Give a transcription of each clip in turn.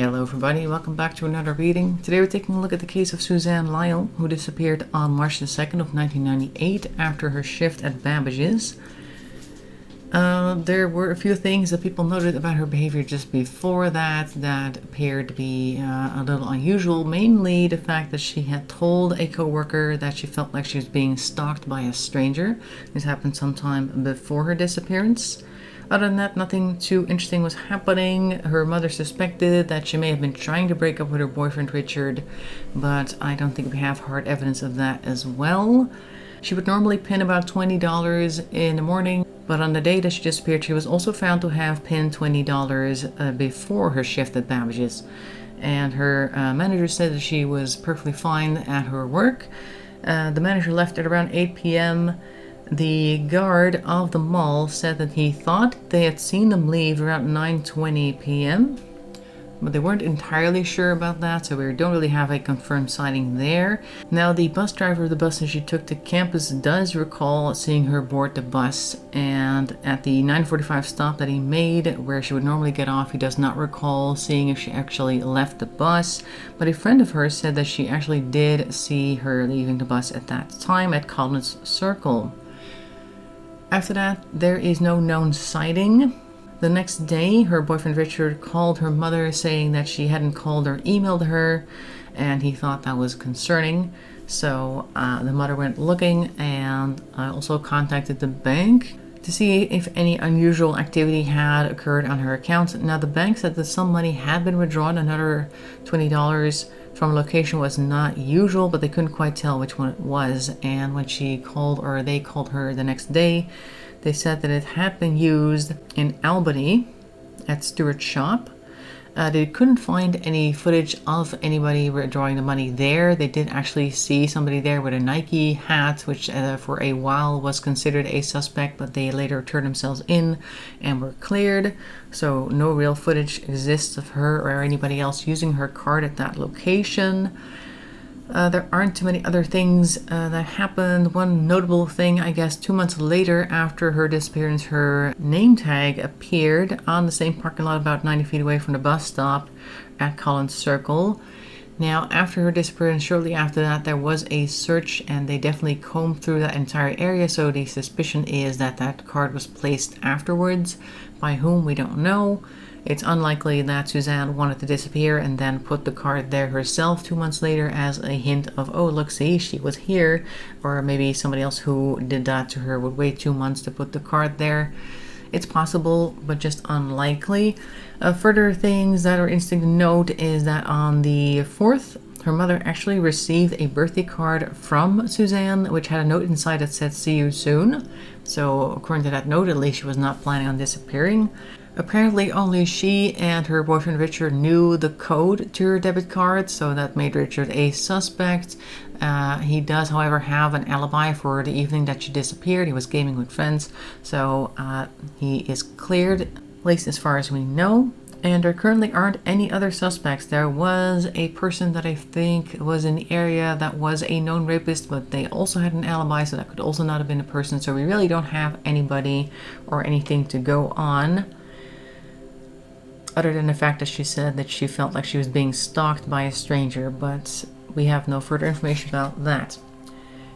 Hello everybody, welcome back to another reading. Today we're taking a look at the case of Suzanne Lyall, who disappeared on March 2nd of 1998 after her shift at Babbages. There were a few things that people noted about her behavior just before that appeared to be a little unusual, mainly the fact that she had told a co-worker that she felt like she was being stalked by a stranger. This happened sometime before her disappearance. Other than that, nothing too interesting was happening. Her mother suspected that she may have been trying to break up with her boyfriend Richard, but I don't think we have hard evidence of that as well. She would normally pin about $20 in the morning, but on the day that she disappeared, she was also found to have pinned $20 before her shift at Babbages. And her manager said that she was perfectly fine at her work. The manager left at around 8 p.m. The guard of the mall said that he thought they had seen them leave around 9:20 p.m. but they weren't entirely sure about that, so we don't really have a confirmed sighting there. Now, the bus driver of the bus that she took to campus does recall seeing her board the bus, and at the 9:45 stop that he made, where she would normally get off, he does not recall seeing if she actually left the bus, but a friend of hers said that she actually did see her leaving the bus at that time at Collins Circle. After that, there is no known sighting. The next day, her boyfriend Richard called her mother saying that she hadn't called or emailed her, and he thought that was concerning. So the mother went looking and also contacted the bank to see if any unusual activity had occurred on her account. Now, the bank said that some money had been withdrawn, another $20 from a location was not usual, but they couldn't quite tell which one it was. And when she called, or they called her the next day, they said that it had been used in Albany at Stewart's shop. They couldn't find any footage of anybody withdrawing the money there. They did actually see somebody there with a Nike hat, which for a while was considered a suspect, but they later turned themselves in and were cleared. So no real footage exists of her or anybody else using her card at that location. There aren't too many other things that happened. One notable thing, I guess, 2 months later after her disappearance, her name tag appeared on the same parking lot about 90 feet away from the bus stop at Collins Circle. Now, after her disappearance, shortly after that, there was a search and they definitely combed through that entire area. So the suspicion is that that card was placed afterwards. By whom, we don't know. It's unlikely that Suzanne wanted to disappear and then put the card there herself 2 months later as a hint of, oh, look, see, she was here. Or maybe somebody else who did that to her would wait 2 months to put the card there. It's possible, but just unlikely. Further things that are interesting to note is that on the 4th, her mother actually received a birthday card from Suzanne, which had a note inside that said, "See you soon." So according to that note, at least she was not planning on disappearing. Apparently only she and her boyfriend Richard knew the code to her debit card, so that made Richard a suspect. He does, however, have an alibi for the evening that she disappeared. He was gaming with friends, so he is cleared, at least as far as we know. And there currently aren't any other suspects. There was a person that I think was in the area that was a known rapist, but they also had an alibi, so that could also not have been a person. So we really don't have anybody or anything to go on, other than the fact that she said that she felt like she was being stalked by a stranger, but we have no further information about that.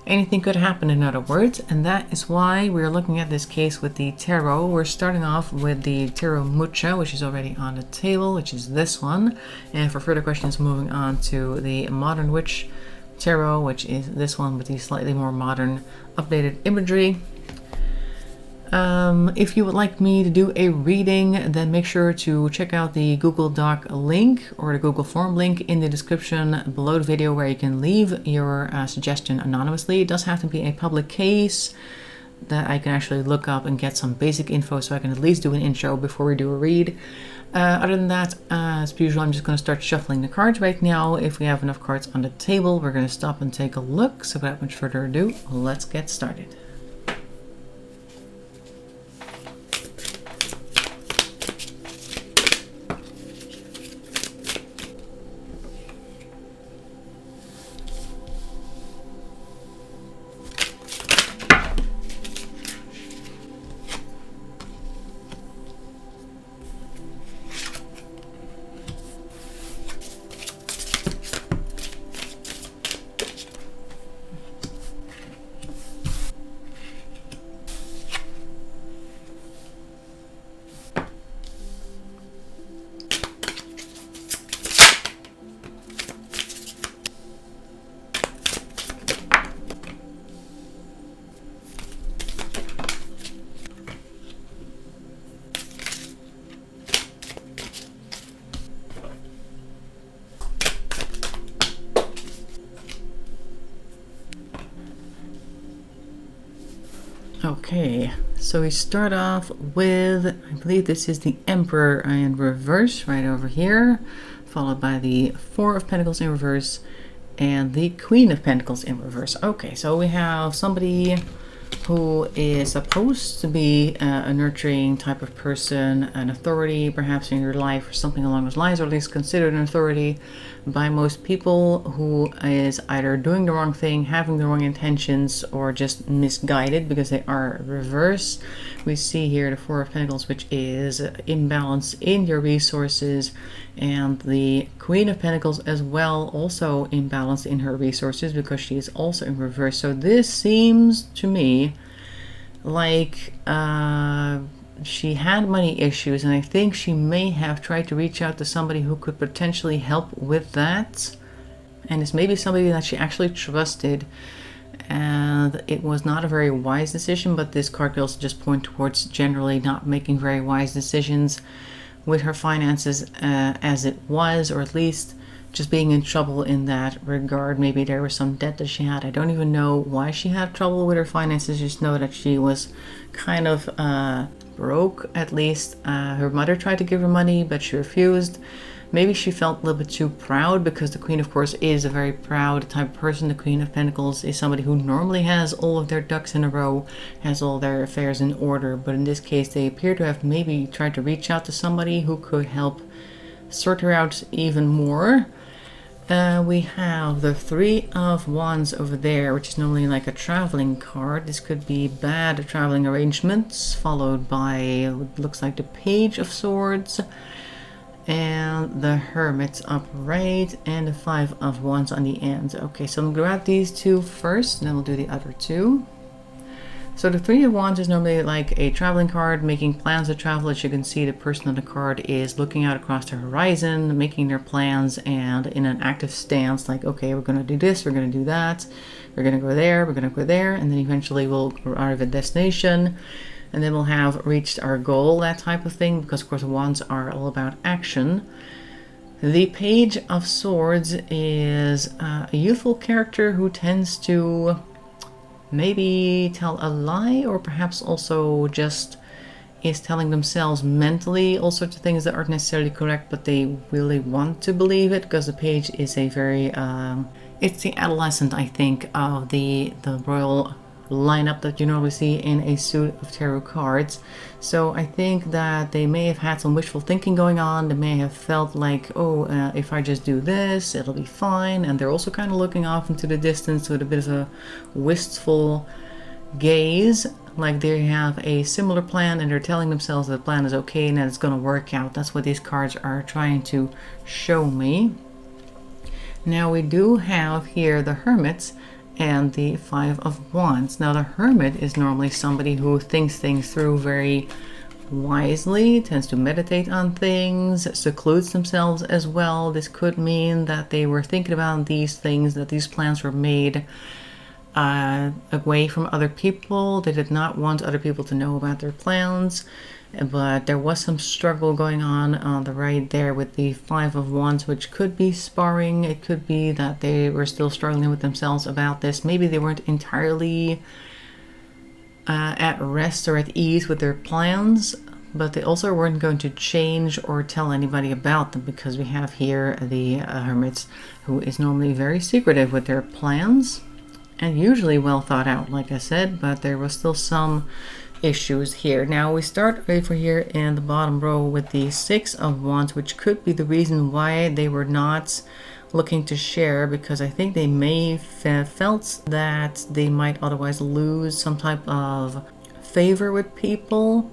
Anything could happen, in other words, and that is why we're looking at this case with the tarot. We're starting off with the Tarot Mucha, which is already on the table, which is this one. And for further questions, moving on to the Modern Witch Tarot, which is this one with the slightly more modern, updated imagery. If you would like me to do a reading, then make sure to check out the Google Doc link or the Google Form link in the description below the video, where you can leave your suggestion anonymously. It does have to be a public case that I can actually look up and get some basic info, so I can at least do an intro before we do a read. Other than that, as usual, I'm just going to start shuffling the cards right now. If we have enough cards on the table, we're going to stop and take a look. So without much further ado, let's get started. Okay, so we start off with, I believe this is the Emperor in reverse right over here, followed by the Four of Pentacles in reverse and the Queen of Pentacles in reverse. Okay, so we have somebody who is supposed to be a nurturing type of person, an authority perhaps in your life or something along those lines, or at least considered an authority by most people, who is either doing the wrong thing, having the wrong intentions, or just misguided because they are reverse. We see here the Four of Pentacles, which is imbalance in your resources, and the Queen of Pentacles as well, also imbalanced in her resources because she is also in reverse. So this seems to me like she had money issues, and I think she may have tried to reach out to somebody who could potentially help with that, and it's maybe somebody that she actually trusted, and it was not a very wise decision. But this card could also just point towards generally not making very wise decisions with her finances as it was, or at least just being in trouble in that regard. Maybe there was some debt that she had. I don't even know why she had trouble with her finances. Just know that she was kind of broke, at least. Her mother tried to give her money, but she refused. Maybe she felt a little bit too proud, because the Queen, of course, is a very proud type of person. The Queen of Pentacles is somebody who normally has all of their ducks in a row, has all their affairs in order. But in this case, they appear to have maybe tried to reach out to somebody who could help sort her out even more. We have the Three of Wands over there, which is normally like a traveling card. This could be bad traveling arrangements, followed by what looks like the Page of Swords, and the Hermit's upright, and the Five of Wands on the end. Okay, so I'm gonna grab these two first, and then we'll do the other two. So the Three of Wands is normally like a traveling card, making plans to travel. As you can see, the person on the card is looking out across the horizon, making their plans, and in an active stance, like, okay, we're going to do this, we're going to do that, we're going to go there, we're going to go there, and then eventually we'll arrive at a destination, and then we'll have reached our goal, that type of thing, because of course Wands are all about action. The Page of Swords is a youthful character who tends to maybe tell a lie, or perhaps also just is telling themselves mentally all sorts of things that aren't necessarily correct, but they really want to believe it, because the page is a very it's the adolescent, I think, of the royal lineup that you normally see in a suit of tarot cards. So I think that they may have had some wishful thinking going on. They may have felt like, oh, if I just do this, it'll be fine. And they're also kind of looking off into the distance with a bit of a wistful gaze, like they have a similar plan and they're telling themselves that the plan is okay and that it's going to work out. That's what these cards are trying to show me. Now we do have here the Hermits and the Five of Wands. Now the Hermit is normally somebody who thinks things through very wisely, tends to meditate on things, secludes themselves as well. This could mean that they were thinking about these things, that these plans were made away from other people. They did not want other people to know about their plans, but there was some struggle going on the right there with the Five of Wands, which could be sparring. It could be that they were still struggling with themselves about this. Maybe they weren't entirely at rest or at ease with their plans, but they also weren't going to change or tell anybody about them, because we have here the Hermits, who is normally very secretive with their plans and usually well thought out, like I said, but there was still some issues here. Now we start over here in the bottom row with the Six of Wands, which could be the reason why they were not looking to share, because I think they may have felt that they might otherwise lose some type of favor with people.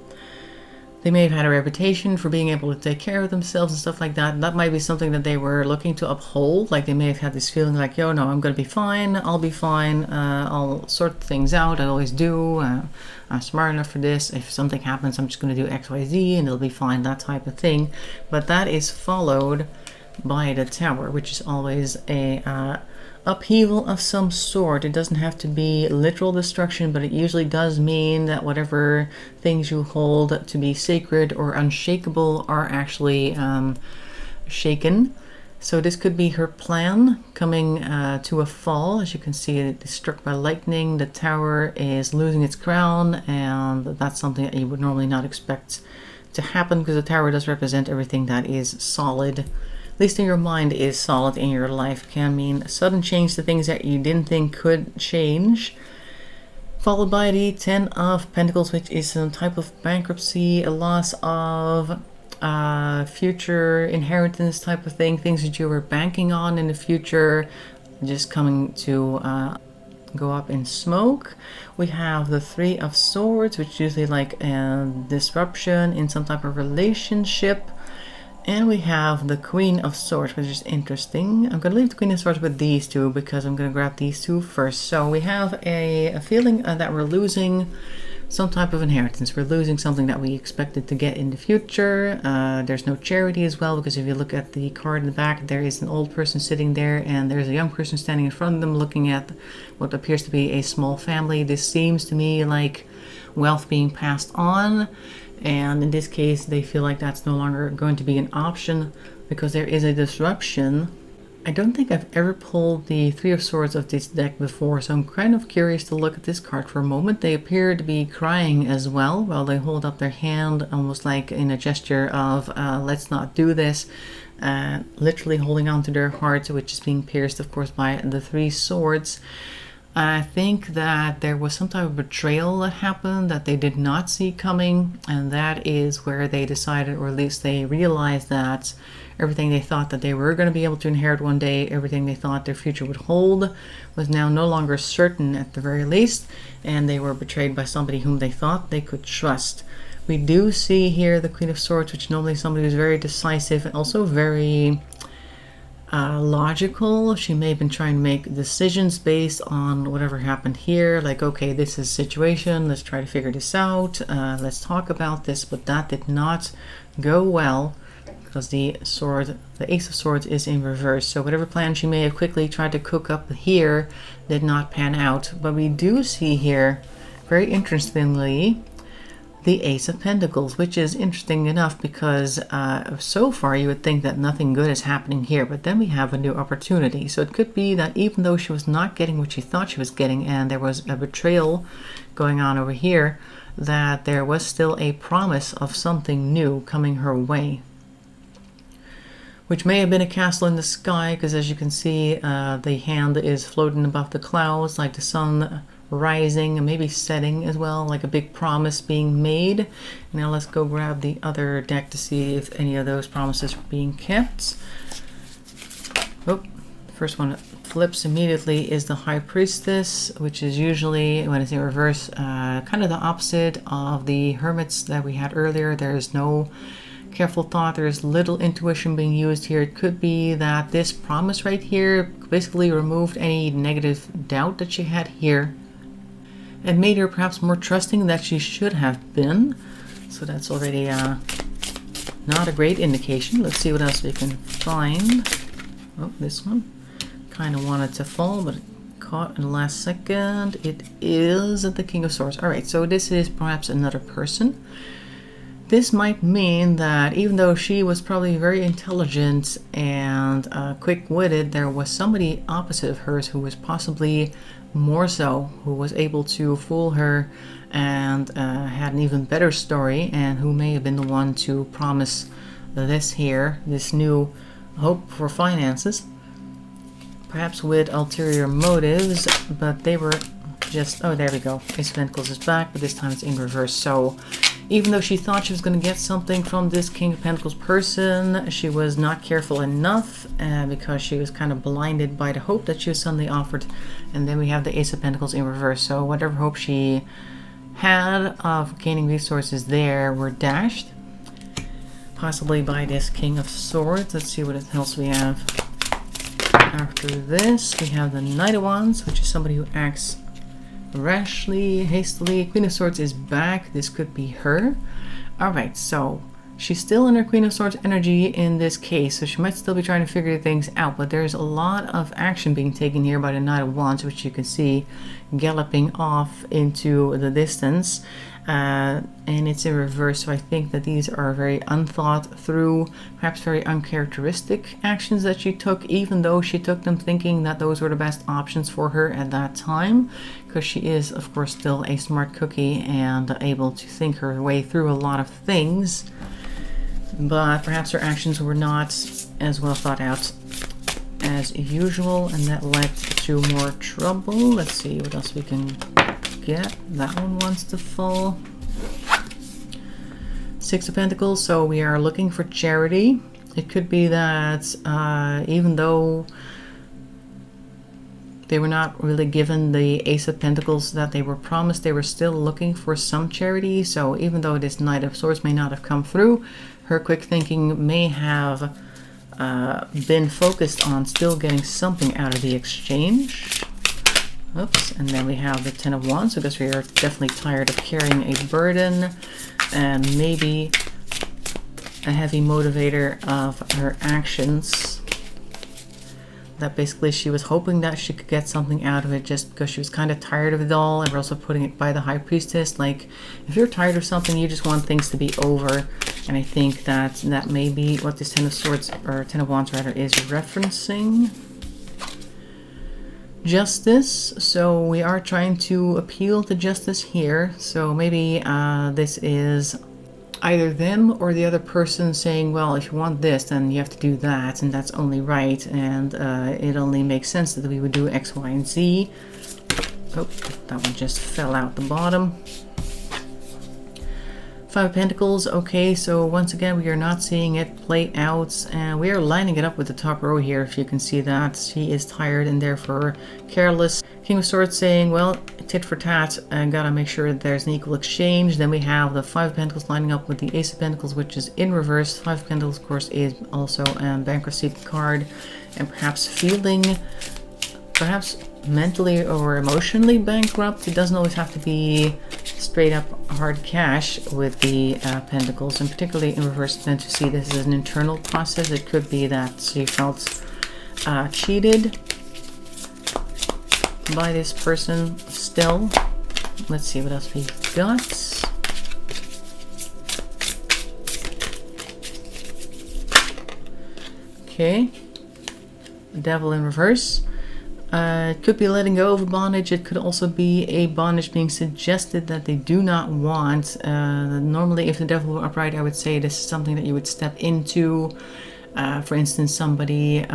They may have had a reputation for being able to take care of themselves and stuff like that. That might be something that they were looking to uphold. Like they may have had this feeling like, yo, no, I'm going to be fine. I'll be fine. I'll sort things out. I always do. I'm smart enough for this. If something happens, I'm just going to do X, Y, Z and it'll be fine. That type of thing. But that is followed by the Tower, which is always a upheaval of some sort. It doesn't have to be literal destruction, but it usually does mean that whatever things you hold to be sacred or unshakable are actually shaken. So this could be her plan coming to a fall. As you can see, it is struck by lightning. The tower is losing its crown, and that's something that you would normally not expect to happen, because the tower does represent everything that is solid. At least in your mind is solid in your life. Can mean a sudden change to things that you didn't think could change. Followed by the 10 of Pentacles, which is some type of bankruptcy, a loss of future inheritance type of thing, things that you were banking on in the future just coming to go up in smoke. We have the 3 of Swords, which is usually like a disruption in some type of relationship. And we have the Queen of Swords, which is interesting. I'm going to leave the Queen of Swords with these two because I'm going to grab these two first. So we have a feeling that we're losing some type of inheritance. We're losing something that we expected to get in the future. There's no charity as well, because if you look at the card in the back, there is an old person sitting there and there's a young person standing in front of them looking at what appears to be a small family. This seems to me like wealth being passed on. And in this case, they feel like that's no longer going to be an option because there is a disruption. I don't think I've ever pulled the 3 of Swords of this deck before, so I'm kind of curious to look at this card for a moment. They appear to be crying as well while they hold up their hand, almost like in a gesture of let's not do this. Literally holding on to their heart, which is being pierced, of course, by the 3 swords. I think that there was some type of betrayal that happened that they did not see coming, and that is where they decided, or at least they realized, that everything they thought that they were going to be able to inherit one day, everything they thought their future would hold, was now no longer certain at the very least, and they were betrayed by somebody whom they thought they could trust. We do see here the Queen of Swords, which normally somebody who's very decisive and also very logical. She may have been trying to make decisions based on whatever happened here, like, okay, this is a situation, let's try to figure this out, let's talk about this, but that did not go well because the Ace of Swords is in reverse. So whatever plan she may have quickly tried to cook up here did not pan out. But we do see here, very interestingly, the Ace of Pentacles, which is interesting enough because so far you would think that nothing good is happening here, but then we have a new opportunity. So it could be that even though she was not getting what she thought she was getting, and there was a betrayal going on over here, that there was still a promise of something new coming her way, which may have been a castle in the sky, because as you can see, the hand is floating above the clouds like the sun rising and maybe setting as well, like a big promise being made. Now let's go grab the other deck to see if any of those promises are being kept. Oh, the first one that flips immediately is the High Priestess, which is usually, when it's in reverse, kind of the opposite of the Hermits that we had earlier. There's no careful thought, there's little intuition being used here. It could be that this promise right here basically removed any negative doubt that she had here and made her perhaps more trusting that she should have been. So that's already not a great indication. Let's see what else we can find. Oh, this one kind of wanted to fall, but it caught in the last second. It is the King of Swords. All right, so this is perhaps another person. This might mean that even though she was probably very intelligent and quick-witted, there was somebody opposite of hers who was possibly more so, who was able to fool her and had an even better story, and who may have been the one to promise this here, this new hope for finances, perhaps with ulterior motives, but they were just, oh, there we go. Ace of Pentacles is back, but this time it's in reverse. So even though she thought she was going to get something from this King of Pentacles person, she was not careful enough because she was kind of blinded by the hope that she was suddenly offered. And then we have the Ace of Pentacles in reverse. So whatever hope she had of gaining resources there were dashed, possibly by this King of Swords. Let's see what else we have. After this, we have the Knight of Wands, which is somebody who acts rashly, hastily. Queen of Swords is back. This could be her. Alright, so she's still in her Queen of Swords energy in this case, so she might still be trying to figure things out, but there's a lot of action being taken here by the Knight of Wands, which you can see galloping off into the distance. and it's in reverse. So I think that these are very unthought through, perhaps very uncharacteristic actions that she took, even though she took them thinking that those were the best options for her at that time, because she is, of course, still a smart cookie and able to think her way through a lot of things. But perhaps her actions were not as well thought out as usual, and that led to more trouble. Let's see what else we can get. That one wants to fall. Six of Pentacles, so we are looking for charity. It could be that even though they were not really given the Ace of Pentacles that they were promised, they were still looking for some charity. So even though this Knight of Swords may not have come through, her quick thinking may have been focused on still getting something out of the exchange. Oops, and then we have the Ten of Wands, because we are definitely tired of carrying a burden, and maybe a heavy motivator of her actions. That basically she was hoping that she could get something out of it just because she was kind of tired of it all. And we're also putting it by the High Priestess. Like, if you're tired of something, you just want things to be over. And I think that that may be what this Ten of Swords, or Ten of Wands rather, is referencing. Justice. So we are trying to appeal to justice here. So maybe this is either them or the other person saying, well, if you want this, then you have to do that, and that's only right, and it only makes sense that we would do X, Y, and Z. Oh, that one just fell out the bottom. Five of Pentacles. Okay, so once again, we are not seeing it play out, and we are lining it up with the top row here, if you can see that. She is tired and therefore careless. King of Swords saying, well, tit for tat, and gotta make sure that there's an equal exchange. Then we have the Five of Pentacles lining up with the Ace of Pentacles, which is in reverse. Five of Pentacles, of course, is also a bankruptcy card, and perhaps feeling, perhaps mentally or emotionally bankrupt. It doesn't always have to be straight up hard cash with the Pentacles, and particularly in reverse, then to see this as an internal process. It could be that she felt cheated by this person still. Let's see what else we got. Okay, Devil in reverse. It could be letting go of a bondage. It could also be a bondage being suggested that they do not want. Normally, if the Devil were upright, I would say this is something that you would step into. For instance, somebody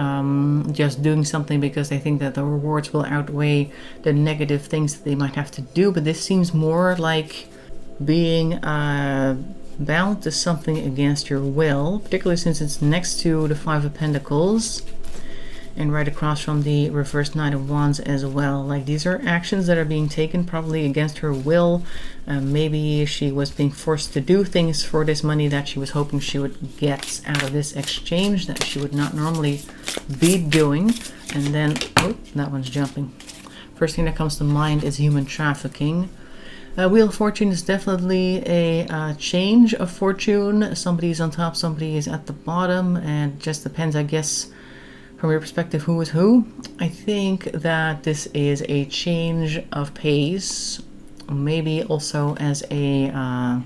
just doing something because they think that the rewards will outweigh the negative things that they might have to do. But this seems more like being bound to something against your will, particularly since it's next to the Five of Pentacles and right across from the reverse Knight of Wands as well. Like, these are actions that are being taken probably against her will. Maybe she was being forced to do things for this money that she was hoping she would get out of this exchange that she would not normally be doing. And then, oh, that one's jumping. First thing that comes to mind is human trafficking. Wheel of Fortune is definitely a change of fortune. Somebody is on top, somebody is at the bottom, and it just depends, I guess, from your perspective, who is who. I think that this is a change of pace, maybe also as a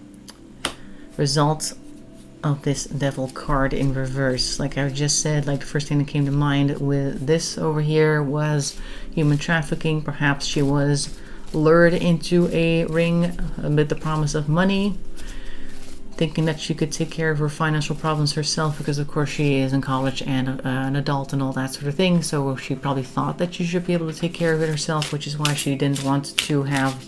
result of this Devil card in reverse. Like I just said, like the first thing that came to mind with this over here was human trafficking. Perhaps she was lured into a ring with the promise of money, thinking that she could take care of her financial problems herself, because of course she is in college and an adult and all that sort of thing. So she probably thought that she should be able to take care of it herself, which is why she didn't want to have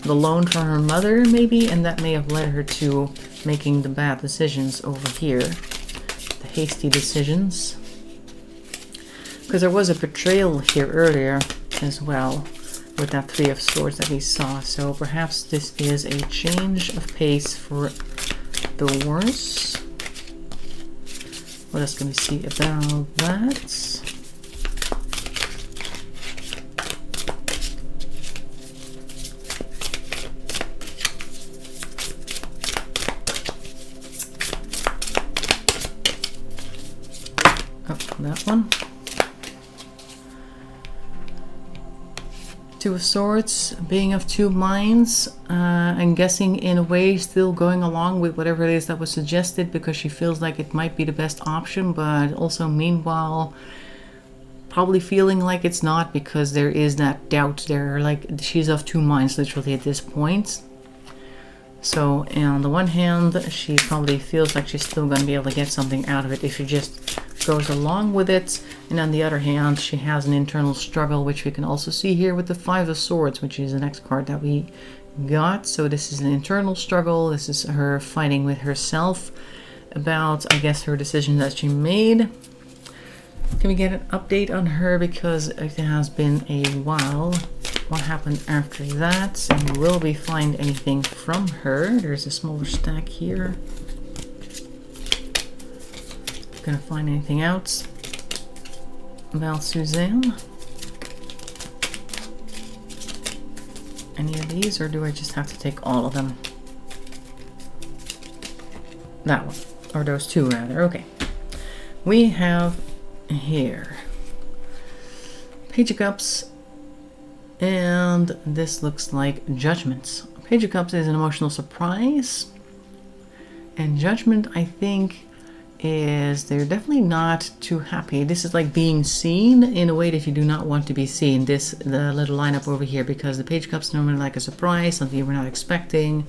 the loan from her mother, maybe, and that may have led her to making the bad decisions over here, the hasty decisions. Because there was a betrayal here earlier as well with that Three of Swords that we saw. So perhaps this is a change of pace for the worse. What else can we see about that? That one. Two Two of Swords, being of two minds, and guessing in a way still going along with whatever it is that was suggested because she feels like it might be the best option, but also meanwhile probably feeling like it's not because there is that doubt there, like she's of two minds literally at this point. So on the one hand, she probably feels like she's still going to be able to get something out of it if she just goes along with it. And on the other hand, she has an internal struggle, which we can also see here with the Five of Swords, which is the next card that we got. So this is an internal struggle. This is her fighting with herself about, I guess, her decision that she made. Can we get an update on her, because it has been a while? What happened after that? And will we find anything from her? There's a smaller stack here. Gonna find anything out about Suzanne? Any of these, or do I just have to take all of them? That one, or those two rather. Okay. We have here Page of Cups, and this looks like Judgment. Page of Cups is an emotional surprise, and Judgment, I think, is they're definitely not too happy. This is like being seen in a way that you do not want to be seen. The little lineup over here, because the Page of Cups normally like a surprise, something you were not expecting,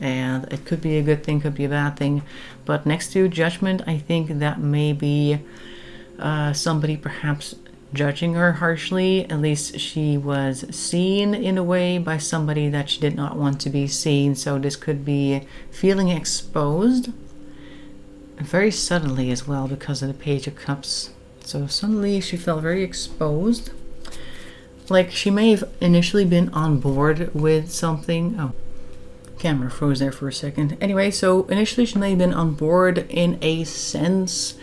and it could be a good thing, could be a bad thing. But next to Judgment, I think that may be somebody perhaps judging her harshly. At least she was seen in a way by somebody that she did not want to be seen. So this could be feeling exposed very suddenly as well because of the Page of Cups. So suddenly she felt very exposed. Like she may have initially been on board with something. Oh, camera froze there for a second. Anyway, so initially she may have been on board in a sense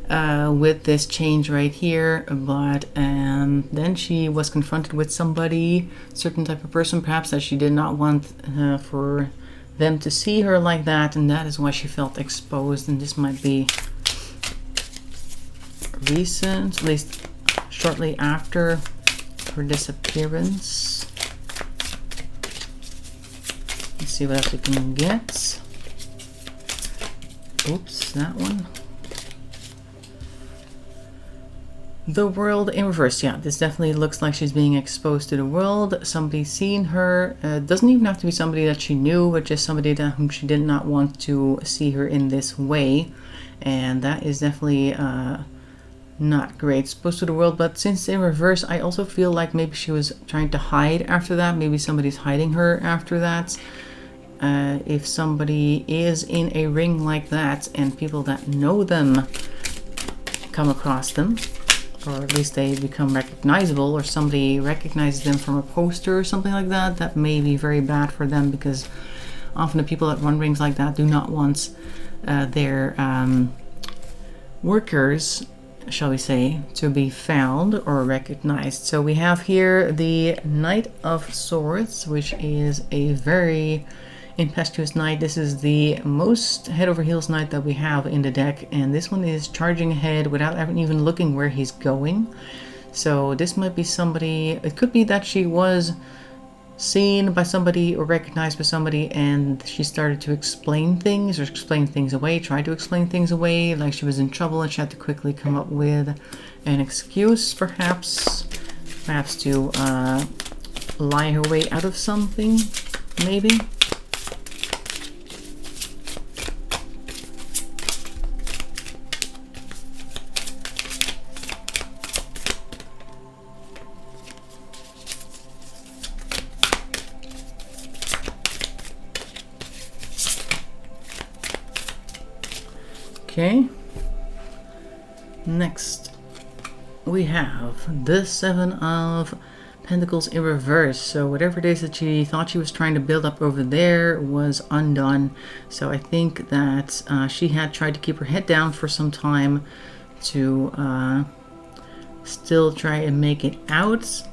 with this change right here, but then she was confronted with somebody, certain type of person perhaps, that she did not want for them to see her like that, and that is why she felt exposed. And this might be recent, at least shortly after her disappearance. Let's see what else we can get. Oops, that one. The world in reverse. Yeah, this definitely looks like she's being exposed to the world. Somebody's seen her. Doesn't even have to be somebody that she knew, but just somebody whom she did not want to see her in this way. And that is definitely not great. Exposed to the world, but since in reverse, I also feel like maybe she was trying to hide after that. Maybe somebody's hiding her after that. If somebody is in a ring like that and people that know them come across them, or at least they become recognizable, or somebody recognizes them from a poster or something like that, that may be very bad for them, because often the people that run rings like that do not want their workers, shall we say, to be found or recognized. So we have here the Knight of Swords, which is a very impetuous knight. This is the most head over heels knight that we have in the deck, and this one is charging ahead without even looking where he's going. So this might be somebody, it could be that she was seen by somebody or recognized by somebody, and she started to explain things or explain things away, try to explain things away, like she was in trouble and she had to quickly come up with an excuse, perhaps to lie her way out of something, maybe. Okay, next we have the Seven of Pentacles in reverse. So whatever it is that she thought she was trying to build up over there was undone. So I think that she had tried to keep her head down for some time to still try and make it out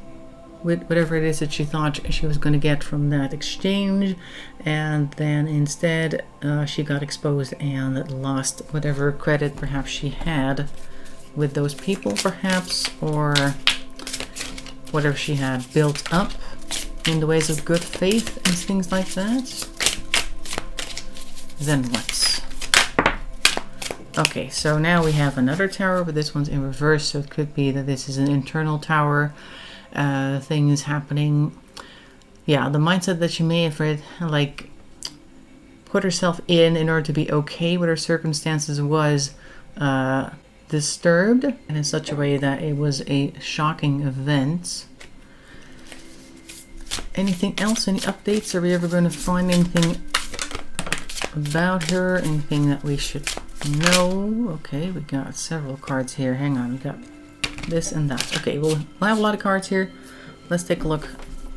with whatever it is that she thought she was going to get from that exchange, and then instead she got exposed and lost whatever credit perhaps she had with those people, perhaps, or whatever she had built up. in the ways of good faith and things like that. Then what? Okay, so now we have another tower, but this one's in reverse, so it could be that this is an internal tower. Things happening. Yeah, the mindset that she may have read, like, put herself in order to be okay with her circumstances was disturbed, and in such a way that it was a shocking event. Anything else? Any updates? Are we ever going to find anything about her? Anything that we should know? Okay, we got several cards here. Hang on, we got this and that. Okay, we'll have a lot of cards here. Let's take a look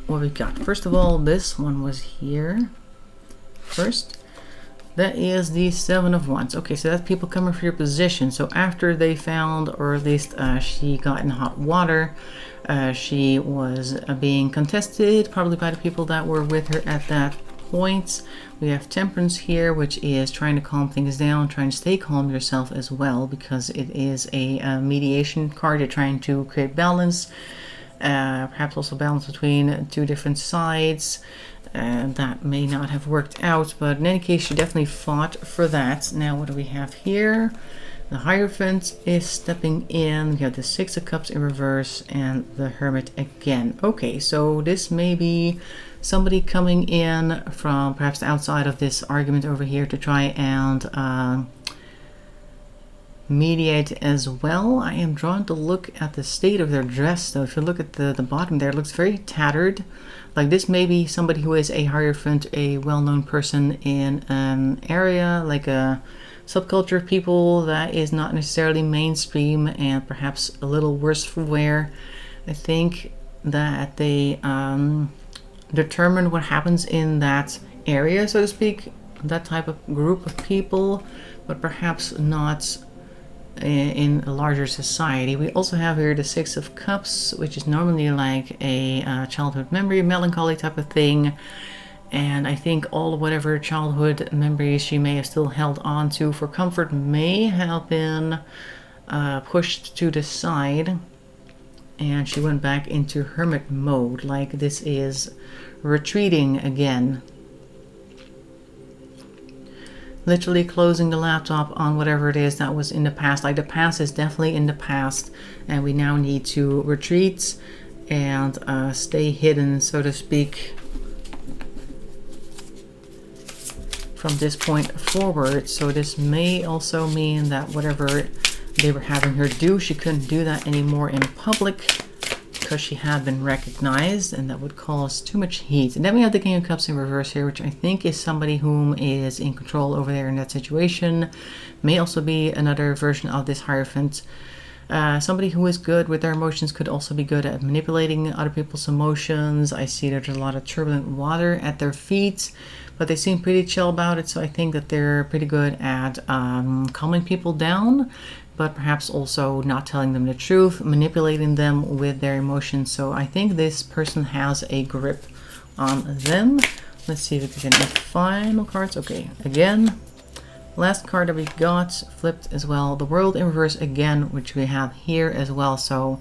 what we got. First of all, this one was here first. That is the Seven of Wands. Okay, so that's people coming for your position. So after they found, or at least she got in hot water, she was being contested, probably by the people that were with her at that point. We have Temperance here, which is trying to calm things down, trying to stay calm yourself as well, because it is a mediation card. You're trying to create balance, perhaps also balance between two different sides. That may not have worked out, but in any case, you definitely fought for that. Now, what do we have here? The Hierophant is stepping in. We have the Six of Cups in reverse and the Hermit again. Okay, so this may be somebody coming in from perhaps outside of this argument over here to try and mediate as well. I am drawn to look at the state of their dress, though. If you look at the bottom there, it looks very tattered. Like, this may be somebody who is a Hierophant, a well-known person in an area, like a subculture of people that is not necessarily mainstream and perhaps a little worse for wear. I think that they determine what happens in that area, so to speak, that type of group of people, but perhaps not in a larger society. We also have here the Six of Cups, which is normally like a childhood memory, melancholy type of thing. And I think all of whatever childhood memories she may have still held on to for comfort may have been pushed to the side. And she went back into hermit mode, like this is retreating again. Literally closing the laptop on whatever it is that was in the past. Like, the past is definitely in the past, and we now need to retreat and stay hidden, so to speak, from this point forward. So this may also mean that whatever they were having her do, she couldn't do that anymore in public because she had been recognized, and that would cause too much heat. And then we have the King of Cups in reverse here, which I think is somebody whom is in control over there in that situation. May also be another version of this Hierophant. Somebody who is good with their emotions could also be good at manipulating other people's emotions. I see that there's a lot of turbulent water at their feet, but they seem pretty chill about it, so I think that they're pretty good at calming people down, but perhaps also not telling them the truth, manipulating them with their emotions. So I think this person has a grip on them. Let's see if we get any final cards. Okay, again, last card that we got flipped as well. The World in reverse again, which we have here as well. So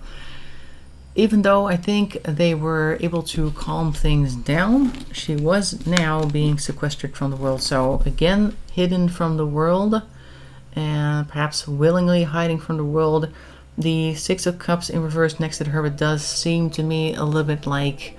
even though I think they were able to calm things down, she was now being sequestered from the world. So again, hidden from the world, and perhaps willingly hiding from the world. The Six of Cups in reverse next to the Hermit does seem to me a little bit like,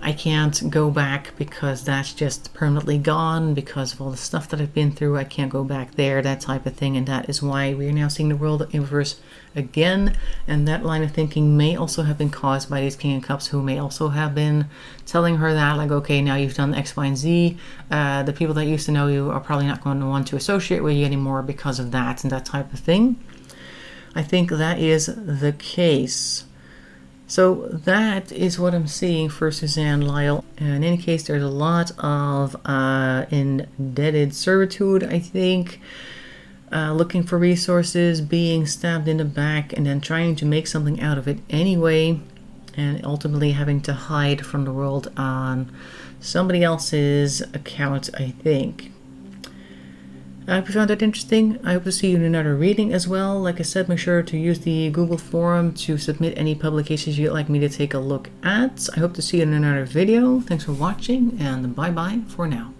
I can't go back because that's just permanently gone because of all the stuff that I've been through. I can't go back there, that type of thing. And that is why we're now seeing the World in reverse again. And that line of thinking may also have been caused by these King of Cups, who may also have been telling her that, like, okay, now you've done X, Y, and Z. The people that used to know you are probably not going to want to associate with you anymore because of that and that type of thing. I think that is the case. So that is what I'm seeing for Suzanne Lyall. In any case, there's a lot of indebted servitude, I think. Looking for resources, being stabbed in the back, and then trying to make something out of it anyway. And ultimately having to hide from the world on somebody else's account, I think. I hope you found that interesting. I hope to see you in another reading as well. Like I said, make sure to use the Google forum to submit any publications you'd like me to take a look at. I hope to see you in another video. Thanks for watching, and bye-bye for now.